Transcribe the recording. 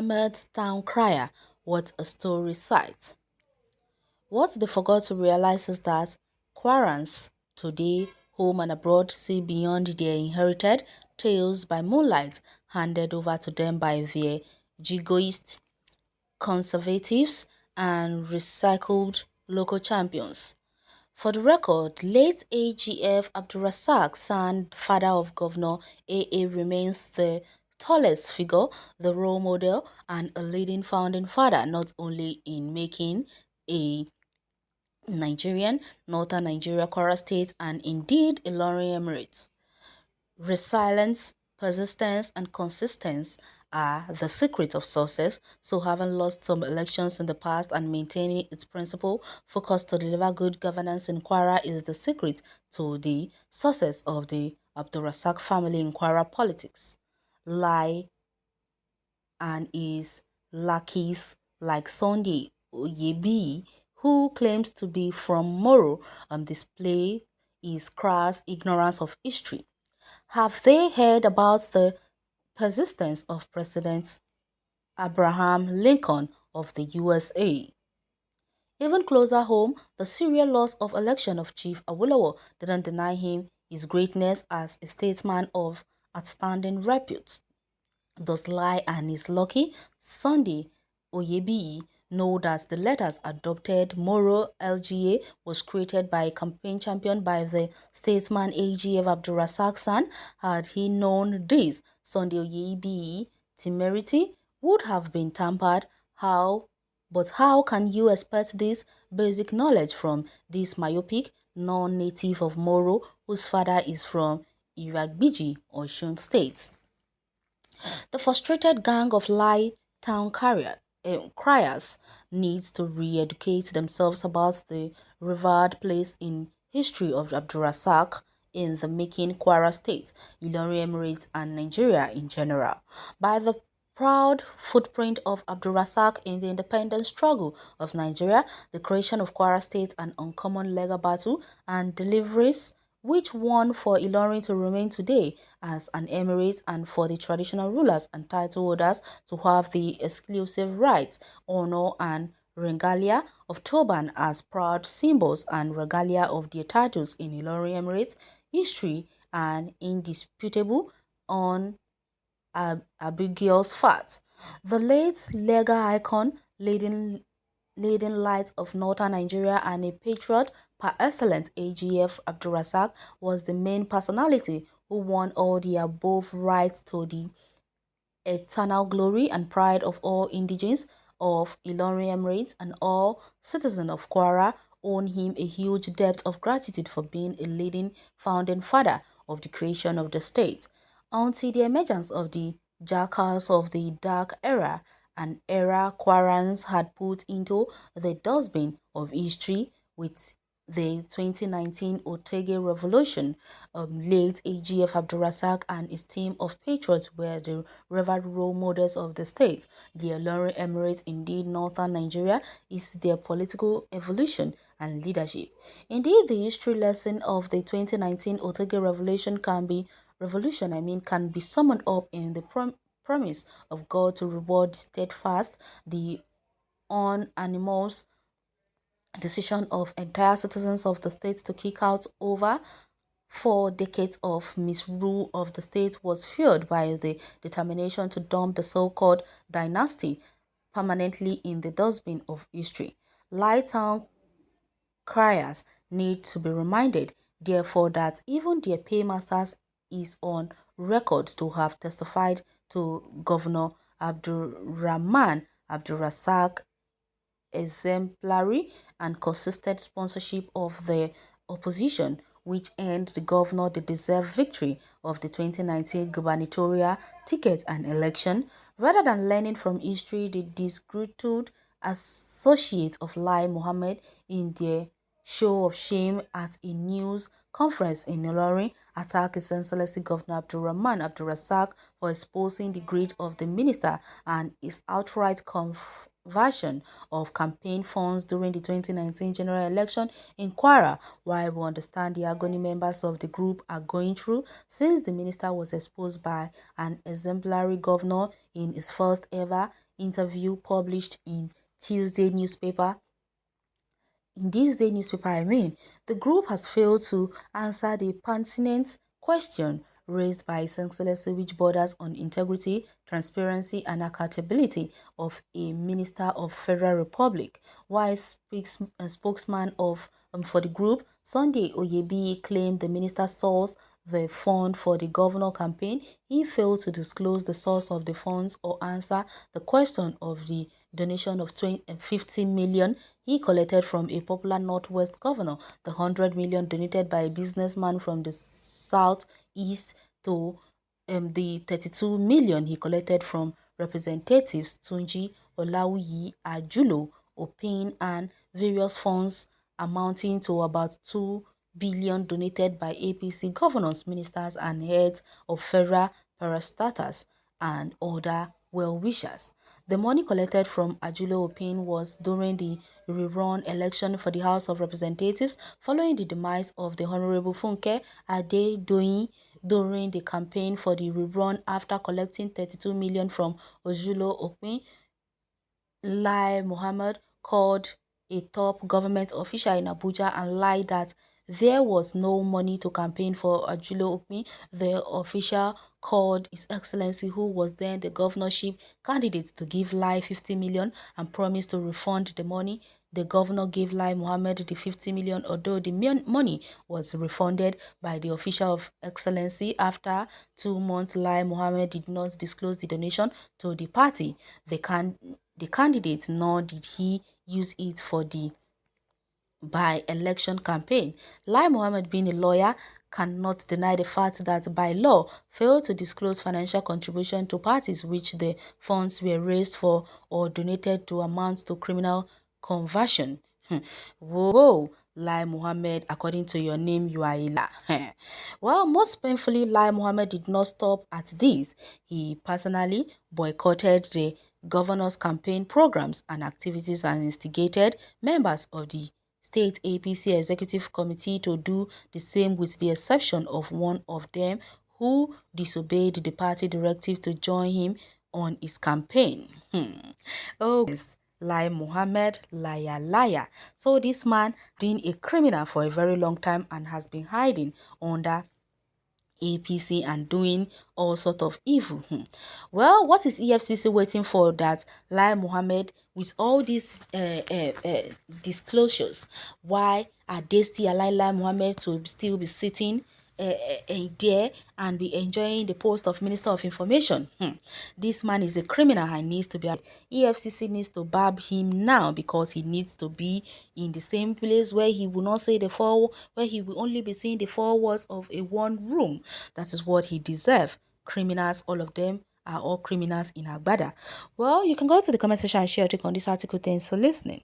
Mohammad's town crier, what a story sight. What they forgot to realize is that Quarans today, home and abroad, see beyond their inherited tales by moonlight handed over to them by their jigoist conservatives and recycled local champions. For the record, late AGF Abdulrasak San, father of Governor AA, remains the tallest figure, the role model, and a leading founding father not only in making a Nigerian, Northern Nigeria, Kwara State, and indeed Ilorin Emirates. Resilience, persistence, and consistency are the secrets of success. So, having lost some elections in the past and maintaining its principle focus to deliver good governance in Kwara is the secret to the success of the Abdulrasak family in Kwara politics. Lie and his lackeys like Sunday Oyebi, who claims to be from Moro, display his crass ignorance of history. Have they heard about the persistence of President Abraham Lincoln of the USA? Even closer home, the serial loss of election of Chief Awolowo didn't deny him his greatness as a statesman of outstanding repute. Does Lie and his lucky Sunday Oyebi know that the letters adopted Moro LGA was created by a campaign championed by the statesman AGF Abdulrasak San? Had he known this, Sunday Oyebi temerity would have been tampered. How can you expect this basic knowledge from this myopic non-native of Moro whose father is from Iragbiji, Osun State? The frustrated gang of Lie Town criers needs to re-educate themselves about the revered place in history of Abdulrasak in the making Kwara State, Ilorin Emirates and Nigeria in general. By the proud footprint of Abdulrasak in the independence struggle of Nigeria, the creation of Kwara State, an uncommon legal battle, and deliveries which won for Ilorin to remain today as an emirate and for the traditional rulers and title holders to have the exclusive rights, honor and regalia of turban as proud symbols and regalia of their titles in Ilorin Emirates history and indisputable on Abigail's fact. The late legal icon, leading light of northern Nigeria and a patriot par excellence, AGF Abdulrasak was the main personality who won all the above rights to the eternal glory and pride of all indigenes of Ilorin Emirates, and all citizens of Kwara owe him a huge debt of gratitude for being a leading founding father of the creation of the state. Until the emergence of the jackals of the dark era, an era Kwarans had put into the dustbin of history with the 2019 Otege Revolution. Late AGF Abdulrasak and his team of patriots were the revered role models of the state. The Ilorin Emirate, indeed Northern Nigeria, is their political evolution and leadership. Indeed, the history lesson of the 2019 Otege Revolution can be summed up in the promise of God to reward the steadfast, the unanimous decision of entire citizens of the state to kick out over 4 decades of misrule of the state was fueled by the determination to dump the so-called dynasty permanently in the dustbin of history. Lighttown criers need to be reminded, therefore, that even their paymasters is on record to have testified to Governor Abdulrahman Abdulrasak exemplary and consistent sponsorship of the opposition, which earned the governor the deserved victory of the 2019 gubernatorial ticket and election. Rather than learning from history, the disgruntled associates of Lai Mohammed in their show of shame at a news conference in Ilorin attacked His Excellency Governor Abdulrahman Abdulrasak for exposing the greed of the minister and his outright conversion of campaign funds during the 2019 general election in Kwara. While we understand the agony members of the group are going through since the minister was exposed by an exemplary governor in his first ever interview published in Tuesday newspaper in this day newspaper, the group has failed to answer the pertinent question raised by His Excellency, which borders on integrity, transparency, and accountability of a Minister of Federal Republic. While spokesman for the group, Sunday Oyebi, claimed the minister sourced the fund for the governor campaign, he failed to disclose the source of the funds or answer the question of the donation of 50 million he collected from a popular Northwest governor, the 100 million donated by a businessman from the southeast, to the 32 million he collected from representatives Tunji Olawuyi Ajulo Opin, and various funds amounting to about 2 billion donated by APC governors, ministers, and heads of federal parastatals and other well-wishers. The money collected from Ajulo Opin was during the rerun election for the House of Representatives following the demise of the Honorable Funke Adedoyin during the campaign for the rerun. After collecting 32 million from Ajulo Opin, Lai Mohammed called a top government official in Abuja and lied that there was no money to campaign for Ajulo Okmi. The official called His Excellency, who was then the governorship candidate, to give Lai 50 million and promised to refund the money. The governor gave Lai Mohammed the 50 million, although the money was refunded by the official of Excellency. After 2 months, Lai Mohammed did not disclose the donation to the party, the candidate, nor did he use it for the by-election campaign. Lai Mohammed, being a lawyer, cannot deny the fact that by law failed to disclose financial contribution to parties which the funds were raised for or donated to amount to criminal conversion. Whoa, Lai Mohammed, according to your name, you are a liar. Well, most painfully, Lai Mohammed did not stop at this. He personally boycotted the governor's campaign programs and activities and instigated members of the State APC Executive Committee to do the same, with the exception of one of them who disobeyed the party directive to join him on his campaign. Oh, yes. Lai Mohammed, liar. So this man been a criminal for a very long time and has been hiding under APC and doing all sort of evil. Well, what is EFCC waiting for that Lai Mohammed, with all these disclosures, why are they still allowing Lai Mohammed to still be sitting there and be enjoying the post of Minister of Information? This man is a criminal and needs to be. EFCC needs to barb him now, because he needs to be in the same place where he will not say where he will only be seeing the four walls of a one room. That is what he deserves. Criminals, all of them are all criminals in Agbada. Well, you can go to the comment section and share your take on this article. Thanks for listening.